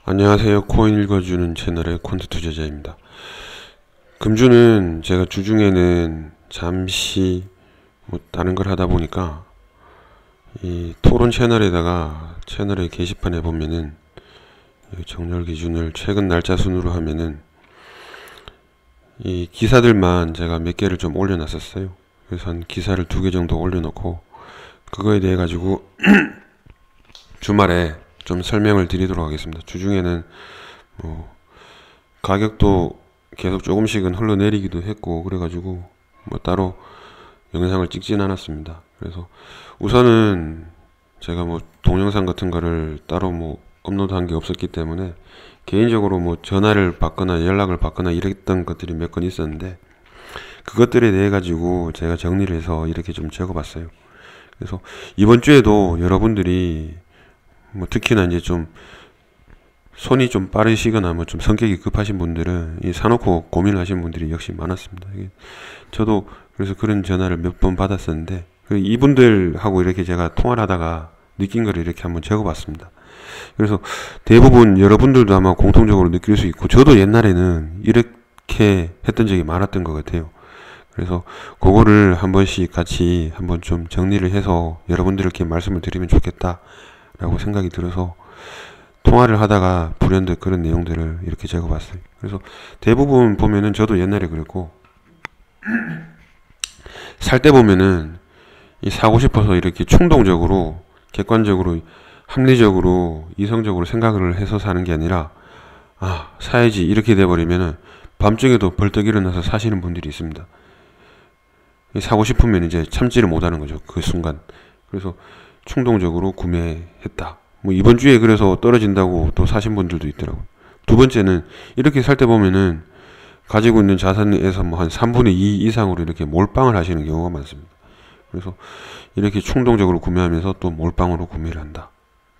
안녕하세요. 코인 읽어주는 채널의 콘트 투자자입니다. 금주는 제가 주중에는 잠시 다른 걸 하다 보니까 이 토론 채널에다가 채널의 게시판에 보면은 정렬 기준을 최근 날짜 순으로 하면은 이 기사들만 제가 몇 개를 좀 올려놨었어요. 그래서 한 기사를 2개 정도 올려놓고 그거에 대해 가지고 주말에 좀 설명을 드리도록 하겠습니다. 주중에는 가격도 계속 조금씩은 흘러내리기도 했고 그래가지고 따로 영상을 찍진 않았습니다. 그래서 우선은 제가 동영상 같은 거를 따로 업로드한 게 없었기 때문에 개인적으로 전화를 받거나 연락을 받거나 이랬던 것들이 몇 건 있었는데 그것들에 대해 가지고 제가 정리를 해서 이렇게 좀 적어봤어요. 그래서 이번 주에도 여러분들이 특히나 이제 좀 손이 좀 빠르시거나 좀 성격이 급하신 분들은 사놓고 고민을 하시는 분들이 역시 많았습니다. 저도 그래서 그런 전화를 몇 번 받았었는데 이분들하고 이렇게 제가 통화를 하다가 느낀 거를 이렇게 한번 적어봤습니다. 그래서 대부분 여러분들도 아마 공통적으로 느낄 수 있고 저도 옛날에는 이렇게 했던 적이 많았던 것 같아요. 그래서 그거를 한 번씩 같이 한번 좀 정리를 해서 여러분들께 말씀을 드리면 좋겠다 라고 생각이 들어서 통화를 하다가 불현듯 그런 내용들을 이렇게 적어봤어요. 그래서 대부분 보면은 저도 옛날에 그랬고 살 때 보면은 사고 싶어서 이렇게 충동적으로 객관적으로 합리적으로 이성적으로 생각을 해서 사는 게 아니라 사야지 이렇게 돼버리면은 밤중에도 벌떡 일어나서 사시는 분들이 있습니다. 사고 싶으면 이제 참지를 못하는 거죠, 그 순간. 그래서 충동적으로 구매했다. 이번 주에 그래서 떨어진다고 또 사신 분들도 있더라고요. 두 번째는 이렇게 살 때 보면은 가지고 있는 자산에서 한 3분의 2 이상으로 이렇게 몰빵을 하시는 경우가 많습니다. 그래서 이렇게 충동적으로 구매하면서 또 몰빵으로 구매를 한다.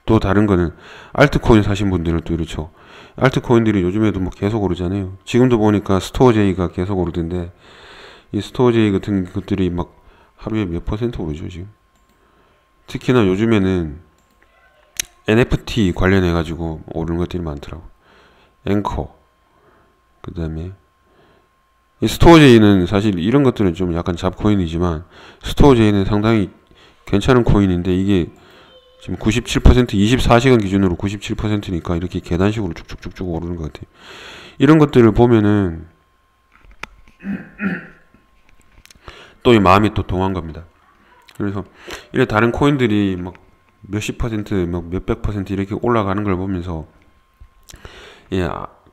또 다른 거는 알트코인 사신 분들은 또 이렇죠. 알트코인들이 요즘에도 계속 오르잖아요. 지금도 보니까 스토어제이가 계속 오르던데 이 스토어제이 같은 것들이 하루에 몇 퍼센트 오르죠 지금. 특히나 요즘에는 NFT 관련해 가지고 오르는 것들이 많더라고. 앵커, 그 다음에 이 스토어제이는 사실 이런 것들은 좀 약간 잡코인이지만 스토어제이는 상당히 괜찮은 코인인데 이게 지금 97% 24시간 기준으로 97%니까 이렇게 계단식으로 쭉쭉쭉쭉 오르는 것 같아요. 이런 것들을 보면은 또 이 마음이 또 동한 겁니다. 그래서 이래 다른 코인들이 몇십 퍼센트, 몇백 퍼센트 이렇게 올라가는 걸 보면서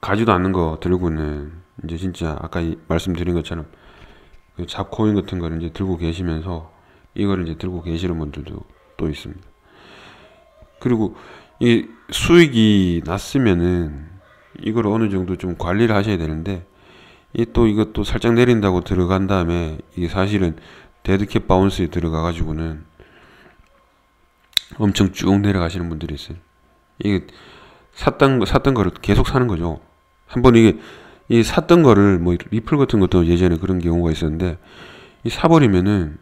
가지도 않는 거 들고는 이제 진짜 아까 말씀드린 것처럼 그 잡코인 같은 거를 이제 들고 계시면서 이거를 이제 들고 계시는 분들도 또 있습니다. 그리고 이 수익이 났으면은 이걸 어느 정도 좀 관리를 하셔야 되는데 이것도 살짝 내린다고 들어간 다음에 이게 사실은 데드캣 바운스에 들어가 가지고는 엄청 쭉 내려가시는 분들이 있어요. 이게 샀던 거를 계속 사는 거죠. 한번 이 샀던 거를 리플 같은 것도 예전에 그런 경우가 있었는데 사버리면은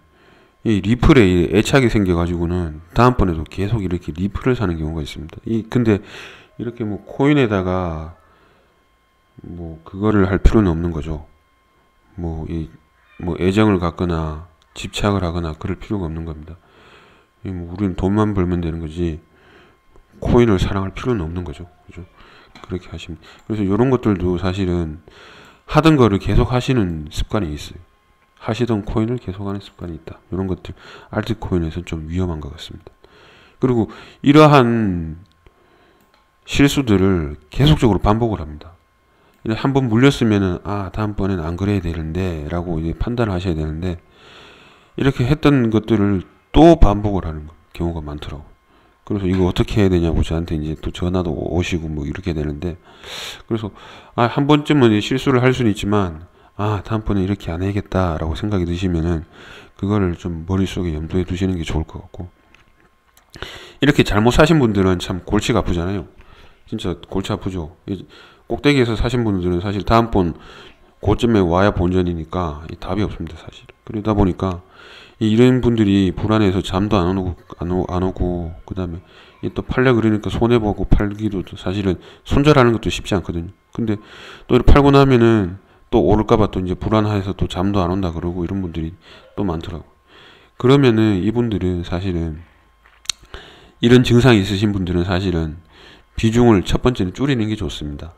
이 리플에 애착이 생겨 가지고는 다음번에도 계속 이렇게 리플을 사는 경우가 있습니다. 근데 이렇게 코인에다가 그거를 할 필요는 없는 거죠. 애정을 갖거나 집착을 하거나 그럴 필요가 없는 겁니다. 우리는 돈만 벌면 되는 거지 코인을 사랑할 필요는 없는 거죠. 그죠? 그렇게 하시면. 그래서 이런 것들도 사실은 하던 거를 계속 하시는 습관이 있어요. 하시던 코인을 계속하는 습관이 있다. 이런 것들 알트코인에서 좀 위험한 것 같습니다. 그리고 이러한 실수들을 계속적으로 반복을 합니다. 한번 물렸으면은 다음번엔 안 그래야 되는데 라고 이제 판단을 하셔야 되는데 이렇게 했던 것들을 또 반복을 하는 경우가 많더라고. 그래서 이거 어떻게 해야 되냐고 저한테 이제 또 전화도 오시고 이렇게 되는데 그래서 한 번쯤은 실수를 할 수는 있지만 다음번에 이렇게 안 해야겠다 라고 생각이 드시면은 그거를 좀 머릿속에 염두에 두시는 게 좋을 것 같고 이렇게 잘못 사신 분들은 참 골치가 아프잖아요. 진짜 골치 아프죠. 꼭대기에서 사신 분들은 사실 다음번 고점에 와야 본전이니까 답이 없습니다 사실. 그러다 보니까 이런 분들이 불안해서 잠도 안 오고, 그 다음에 또 팔려 그러니까 손해보고 팔기도 사실은 손절하는 것도 쉽지 않거든요. 근데 또 이렇게 팔고 나면은 또 오를까봐 또 이제 불안해서 또 잠도 안 온다 그러고 이런 분들이 또 많더라고. 그러면은 이분들은 사실은 이런 증상이 있으신 분들은 사실은 비중을 첫 번째는 줄이는 게 좋습니다.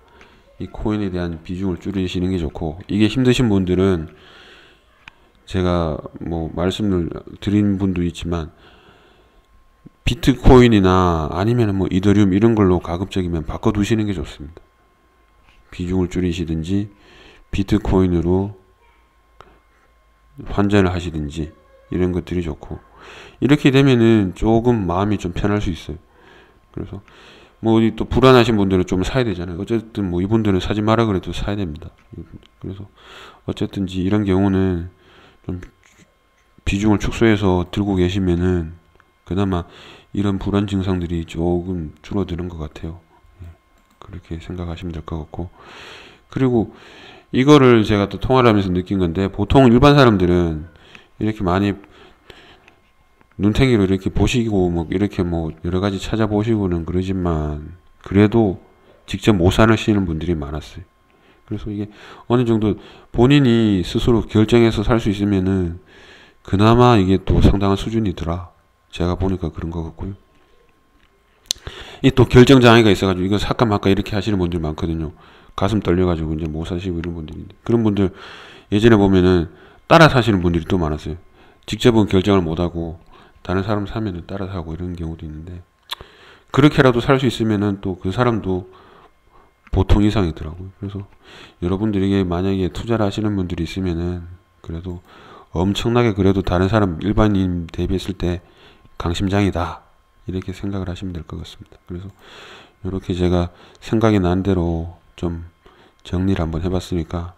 이 코인에 대한 비중을 줄이시는 게 좋고, 이게 힘드신 분들은 제가 뭐 말씀을 드린 분도 있지만 비트코인이나 아니면 뭐 이더리움 이런 걸로 가급적이면 바꿔두시는 게 좋습니다. 비중을 줄이시든지 비트코인으로 환전을 하시든지 이런 것들이 좋고, 이렇게 되면은 조금 마음이 좀 편할 수 있어요. 그래서 뭐 또 불안하신 분들은 좀 사야 되잖아요. 어쨌든 뭐 이분들은 사지 마라 그래도 사야 됩니다. 그래서 어쨌든지 이런 경우는 좀 비중을 축소해서 들고 계시면은 그나마 이런 불안 증상들이 조금 줄어드는 것 같아요. 그렇게 생각하시면 될 것 같고, 그리고 이거를 제가 또 통화를 하면서 느낀 건데, 보통 일반 사람들은 이렇게 많이 눈탱이로 이렇게 보시고 뭐 이렇게 뭐 여러 가지 찾아보시고는 그러지만 그래도 직접 못 사시는 분들이 많았어요. 그래서 이게 어느 정도 본인이 스스로 결정해서 살 수 있으면은 그나마 이게 또 상당한 수준이더라. 제가 보니까 그런 것 같고요. 이 또 결정 장애가 있어가지고 이거 살까 말까 이렇게 하시는 분들 많거든요. 가슴 떨려가지고 이제 못 사시고 이런 분들인데, 그런 분들 예전에 보면은 따라 사시는 분들이 또 많았어요. 직접은 결정을 못하고 다른 사람 사면은 따라 사고 이런 경우도 있는데, 그렇게라도 살 수 있으면은 또 그 사람도 보통 이상이더라고요. 그래서 여러분들에게 만약에 투자를 하시는 분들이 있으면은 그래도 엄청나게 그래도 다른 사람 일반인 대비했을 때 강심장이다 이렇게 생각을 하시면 될 것 같습니다. 그래서 이렇게 제가 생각이 난 대로 좀 정리를 한번 해봤으니까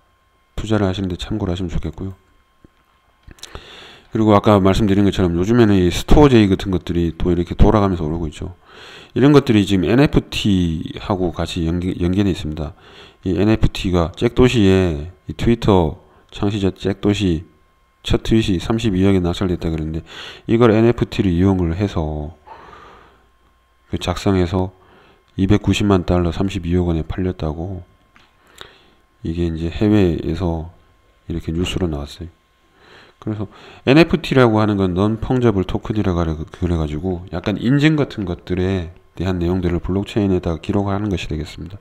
투자를 하시는데 참고를 하시면 좋겠고요. 그리고 아까 말씀드린 것처럼 요즘에는 이 스토어제이 같은 것들이 또 이렇게 돌아가면서 오르고 있죠. 이런 것들이 지금 NFT하고 같이 연계되어 있습니다. 이 NFT가 잭도시에 이 트위터 창시자 잭도시 첫 트윗이 32억에 낙찰됐다 그러는데, 이걸 NFT를 이용을 해서 작성해서 290만 달러 32억 원에 팔렸다고, 이게 이제 해외에서 이렇게 뉴스로 나왔어요. 그래서 NFT라고 하는 건 non-fungible token이라고 그래가지고 약간 인증 같은 것들에 대한 내용들을 블록체인에다가 기록하는 것이 되겠습니다.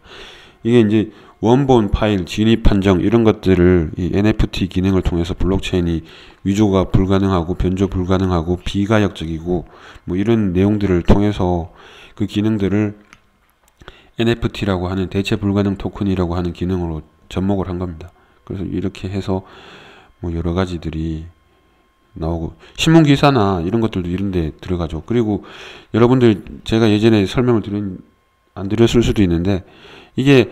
이게 이제 원본 파일, 진입 판정 이런 것들을 이 NFT 기능을 통해서 블록체인이 위조가 불가능하고 변조 불가능하고 비가역적이고 뭐 이런 내용들을 통해서 그 기능들을 NFT라고 하는 대체 불가능 토큰이라고 하는 기능으로 접목을 한 겁니다. 그래서 이렇게 해서 뭐 여러 가지들이 나오고, 신문 기사나 이런 것들도 이런 데 들어가죠. 그리고 여러분들 제가 예전에 설명을 안 드렸을 수도 있는데, 이게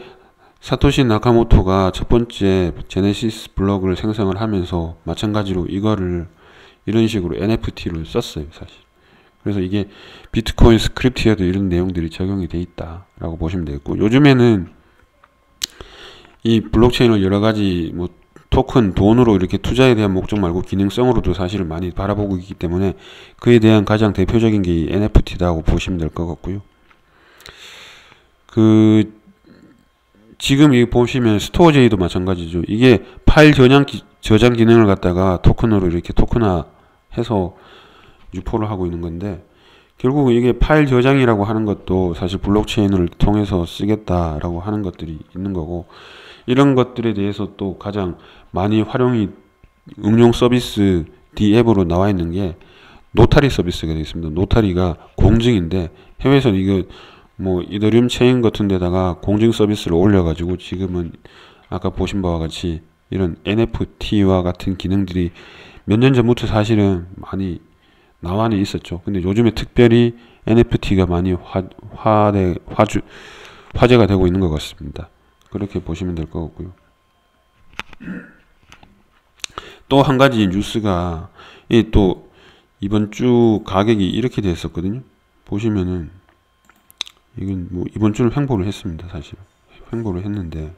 사토시 나카모토가 첫 번째 제네시스 블록을 생성을 하면서 마찬가지로 이거를 이런 식으로 NFT를 썼어요, 사실. 그래서 이게 비트코인 스크립트에도 이런 내용들이 적용이 돼 있다라고 보시면 되겠고, 요즘에는 이 블록체인을 여러 가지 뭐 토큰, 돈으로 이렇게 투자에 대한 목적 말고 기능성으로도 사실을 많이 바라보고 있기 때문에 그에 대한 가장 대표적인 게 이 NFT다고 보시면 될 것 같고요. 지금 이 보시면 스토어제이도 마찬가지죠. 이게 파일 저장 기능을 갖다가 토큰으로 이렇게 토큰화해서 유포를 하고 있는 건데, 결국은 이게 파일 저장이라고 하는 것도 사실 블록체인을 통해서 쓰겠다라고 하는 것들이 있는 거고, 이런 것들에 대해서 또 가장 많이 응용 서비스 D 앱으로 나와 있는 게 노타리 서비스가 되어 있습니다. 노타리가 공증인데, 해외에서는 이거 뭐 이더리움 체인 같은 데다가 공증 서비스를 올려가지고 지금은 아까 보신 바와 같이 이런 NFT와 같은 기능들이 몇 년 전부터 사실은 많이 나와는 있었죠. 근데 요즘에 특별히 NFT가 많이 화제가 되고 있는 것 같습니다. 그렇게 보시면 될 것 같고요. 또 한 가지 뉴스가, 또 이번 주 가격이 이렇게 됐었거든요. 보시면은 이건 뭐 이번 주는 횡보를 했습니다. 사실 횡보를 했는데,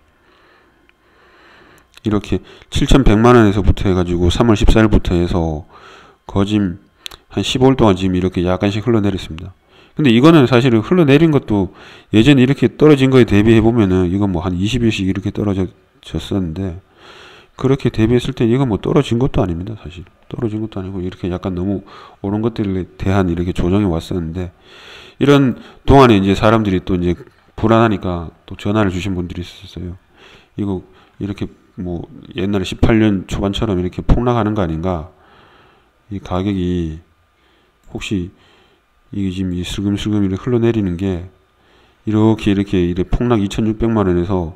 이렇게 7,100만원에서부터 해가지고 3월 14일부터 해서 거짐 한 15일 동안 지금 이렇게 약간씩 흘러내렸습니다. 근데 이거는 사실은 흘러내린 것도 예전에 이렇게 떨어진 거에 대비해 보면은 이건 뭐 한 20일씩 이렇게 떨어졌었는데, 그렇게 대비했을 때 이건 뭐 떨어진 것도 아닙니다. 사실 떨어진 것도 아니고 이렇게 약간 너무 오른 것들에 대한 이렇게 조정이 왔었는데, 이런 동안에 이제 사람들이 또 이제 불안하니까 또 전화를 주신 분들이 있었어요. 이거 이렇게 뭐 옛날에 18년 초반처럼 이렇게 폭락하는 거 아닌가, 이 가격이 혹시 이게 지금 이 슬금슬금 이렇게 흘러내리는 게 이렇게 폭락 2,600만원에서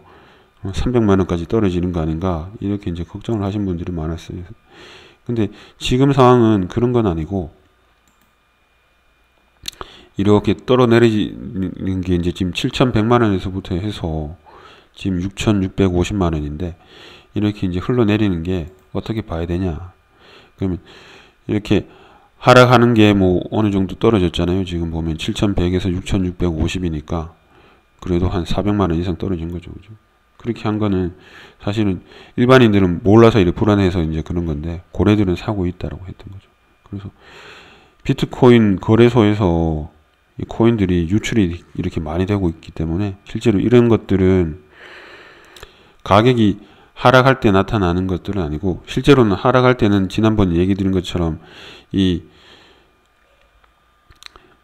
300만원까지 떨어지는 거 아닌가, 이렇게 이제 걱정을 하신 분들이 많았어요. 근데 지금 상황은 그런 건 아니고, 이렇게 떨어내리는 게 이제 지금 7,100만원에서부터 해서 지금 6,650만원인데, 이렇게 이제 흘러내리는 게 어떻게 봐야 되냐. 그러면 이렇게 하락하는 게 뭐 어느 정도 떨어졌잖아요. 지금 보면 7,100에서 6,650이니까 그래도 한 400만원 이상 떨어진 거죠. 그죠? 그렇게 한 거는 사실은 일반인들은 몰라서 이렇게 불안해서 이제 그런 건데, 고래들은 사고 있다라고 했던 거죠. 그래서 비트코인 거래소에서 이 코인들이 유출이 이렇게 많이 되고 있기 때문에, 실제로 이런 것들은 가격이 하락할 때 나타나는 것들은 아니고, 실제로는 하락할 때는 지난번 얘기 드린 것처럼 이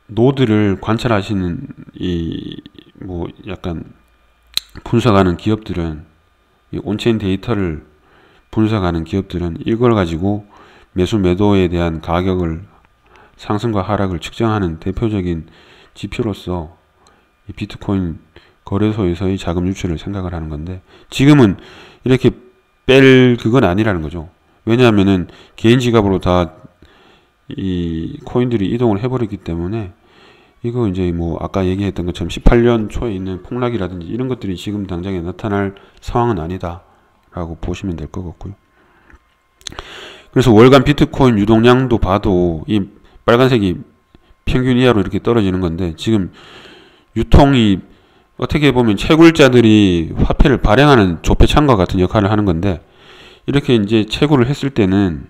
노드를 관찰하시는 이 뭐 약간 분석하는 기업들은, 이 온체인 데이터를 분석하는 기업들은 이걸 가지고 매수 매도에 대한 가격을 상승과 하락을 측정하는 대표적인 지표로서 이 비트코인 거래소에서의 자금 유출을 생각을 하는 건데, 지금은 이렇게 뺄 그건 아니라는 거죠. 왜냐하면은 개인 지갑으로 다 이 코인들이 이동을 해버렸기 때문에, 이거 이제 뭐 아까 얘기했던 것처럼 18년 초에 있는 폭락이라든지 이런 것들이 지금 당장에 나타날 상황은 아니다 라고 보시면 될 것 같고요. 그래서 월간 비트코인 유동량도 봐도 이 빨간색이 평균 이하로 이렇게 떨어지는 건데, 지금 유통이 어떻게 보면 채굴자들이 화폐를 발행하는 조폐창과 같은 역할을 하는 건데, 이렇게 이제 채굴을 했을 때는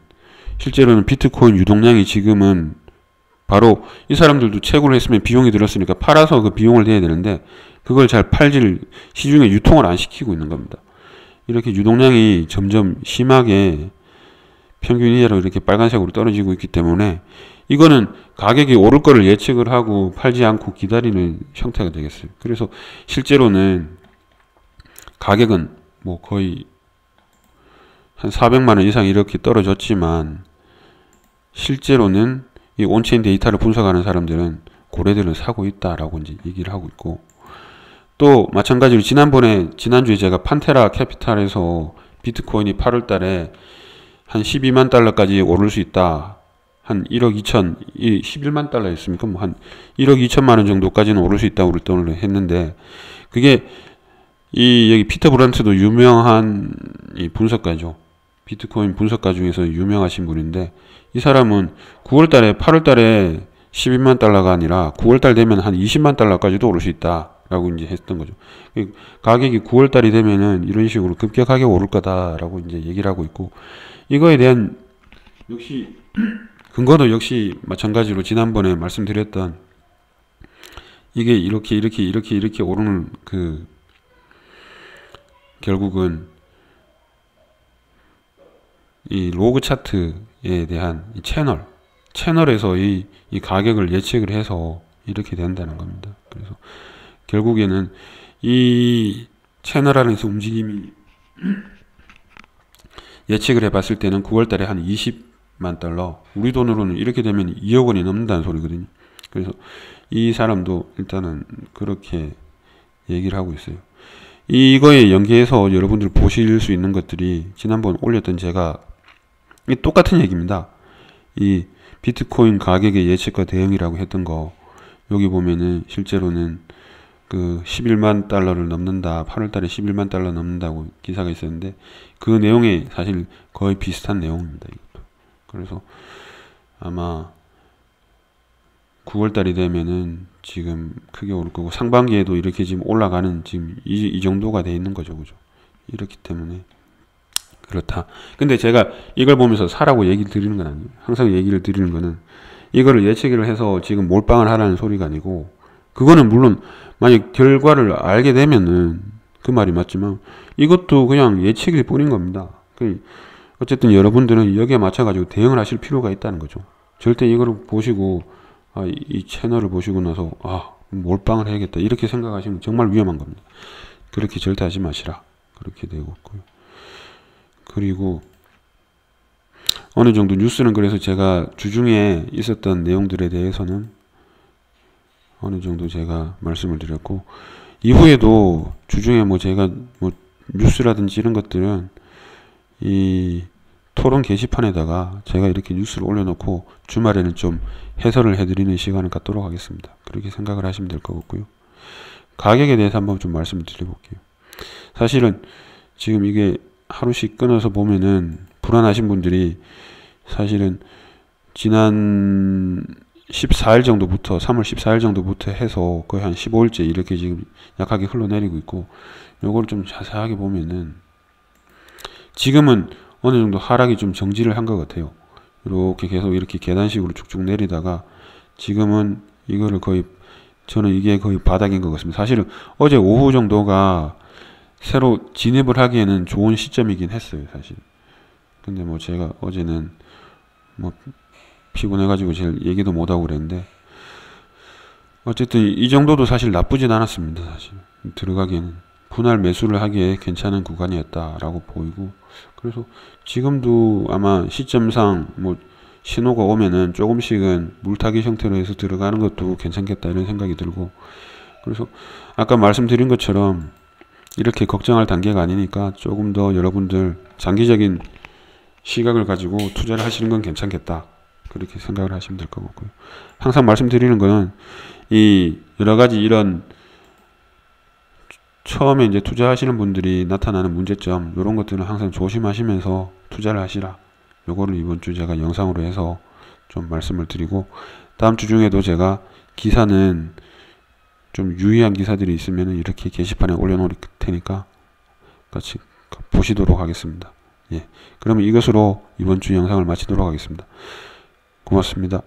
실제로는 비트코인 유동량이 지금은 바로 이 사람들도 채굴을 했으면 비용이 들었으니까 팔아서 그 비용을 내야 되는데, 그걸 잘 팔질, 시중에 유통을 안 시키고 있는 겁니다. 이렇게 유동량이 점점 심하게 평균 이하로 이렇게 빨간색으로 떨어지고 있기 때문에, 이거는 가격이 오를 거를 예측을 하고 팔지 않고 기다리는 형태가 되겠어요. 그래서 실제로는 가격은 뭐 거의 한 400만원 이상 이렇게 떨어졌지만, 실제로는 이 온체인 데이터를 분석하는 사람들은 고래들은 사고 있다라고 이제 얘기를 하고 있고, 또 마찬가지로 지난주에 제가 판테라 캐피탈에서 비트코인이 8월 달에 한 12만 달러까지 오를 수 있다, 한 1억 2천, 11만 달러였습니까? 뭐 한 1억 2천만 원 정도까지는 오를 수 있다고 그랬던 했는데, 그게 여기 피터 브런트도 유명한 이 분석가죠. 비트코인 분석가 중에서 유명하신 분인데, 이 사람은 9월 달에 8월 달에 12만 달러가 아니라 9월 달 되면 한 20만 달러까지도 오를 수 있다라고 이제 했던 거죠. 가격이 9월 달이 되면은 이런 식으로 급격하게 오를 거다라고 이제 얘기를 하고 있고, 이거에 대한 역시 근거도 역시 마찬가지로 지난번에 말씀드렸던, 이게 이렇게 오르는 그 결국은 이 로그 차트에 대한 이 채널에서 이 가격을 예측을 해서 이렇게 된다는 겁니다. 그래서 결국에는 이 채널 안에서 움직임이 예측을 해봤을 때는 9월 달에 한 20만 달러, 우리 돈으로는 이렇게 되면 2억 원이 넘는다는 소리거든요. 그래서 이 사람도 일단은 그렇게 얘기를 하고 있어요. 이거에 연계해서 여러분들 보실 수 있는 것들이 지난번 올렸던 제가 똑같은 얘기입니다. 이 비트코인 가격의 예측과 대응이라고 했던 거, 여기 보면은 실제로는 그 11만 달러를 넘는다, 8월 달에 11만 달러 넘는다고 기사가 있었는데, 그 내용이 사실 거의 비슷한 내용입니다. 이것도. 그래서 아마 9월 달이 되면은 지금 크게 오를 거고, 상반기에도 이렇게 지금 올라가는 지금 이 정도가 돼 있는 거죠. 그죠? 이렇기 때문에 그렇다. 근데 제가 이걸 보면서 사라고 얘기를 드리는 건 아니에요. 항상 얘기를 드리는 거는 이거를 예측을 해서 지금 몰빵을 하라는 소리가 아니고, 그거는 물론 만약 결과를 알게 되면은 그 말이 맞지만 이것도 그냥 예측일 뿐인 겁니다. 어쨌든 여러분들은 여기에 맞춰가지고 대응을 하실 필요가 있다는 거죠. 절대 이거를 보시고 이 채널을 보시고 나서 몰빵을 해야겠다 이렇게 생각하시면 정말 위험한 겁니다. 그렇게 절대 하지 마시라. 그렇게 되고 있고요. 그리고 어느 정도 뉴스는, 그래서 제가 주중에 있었던 내용들에 대해서는 어느 정도 제가 말씀을 드렸고, 이후에도 주중에 제가 뉴스라든지 이런 것들은 이 토론 게시판에다가 제가 이렇게 뉴스를 올려놓고 주말에는 좀 해설을 해드리는 시간을 갖도록 하겠습니다. 그렇게 생각을 하시면 될 것 같고요. 가격에 대해서 한번 좀 말씀을 드려볼게요. 사실은 지금 이게 하루씩 끊어서 보면은 불안하신 분들이 사실은 지난 14일 정도부터 3월 14일 정도부터 해서 거의 한 15일째 이렇게 지금 약하게 흘러내리고 있고, 요걸 좀 자세하게 보면은 지금은 어느 정도 하락이 좀 정지를 한 것 같아요. 이렇게 계속 이렇게 계단식으로 쭉쭉 내리다가 지금은 이거를 거의, 저는 이게 거의 바닥인 것 같습니다. 사실은 어제 오후 정도가 새로 진입을 하기에는 좋은 시점이긴 했어요, 사실. 근데 제가 어제는 피곤해가지고 제일 얘기도 못하고 그랬는데, 어쨌든 이 정도도 사실 나쁘진 않았습니다. 사실 들어가기에는 분할 매수를 하기에 괜찮은 구간이었다라고 보이고, 그래서 지금도 아마 시점상 신호가 오면은 조금씩은 물타기 형태로 해서 들어가는 것도 괜찮겠다 이런 생각이 들고, 그래서 아까 말씀드린 것처럼 이렇게 걱정할 단계가 아니니까 조금 더 여러분들 장기적인 시각을 가지고 투자를 하시는 건 괜찮겠다, 그렇게 생각을 하시면 될 것 같고요. 항상 말씀드리는 거는 이 여러 가지 이런 처음에 이제 투자하시는 분들이 나타나는 문제점, 이런 것들은 항상 조심하시면서 투자를 하시라. 요거를 이번 주 제가 영상으로 해서 좀 말씀을 드리고, 다음 주 중에도 제가 기사는 좀 유의한 기사들이 있으면 이렇게 게시판에 올려놓을 테니까 같이 보시도록 하겠습니다. 예. 그러면 이것으로 이번 주 영상을 마치도록 하겠습니다. 고맙습니다.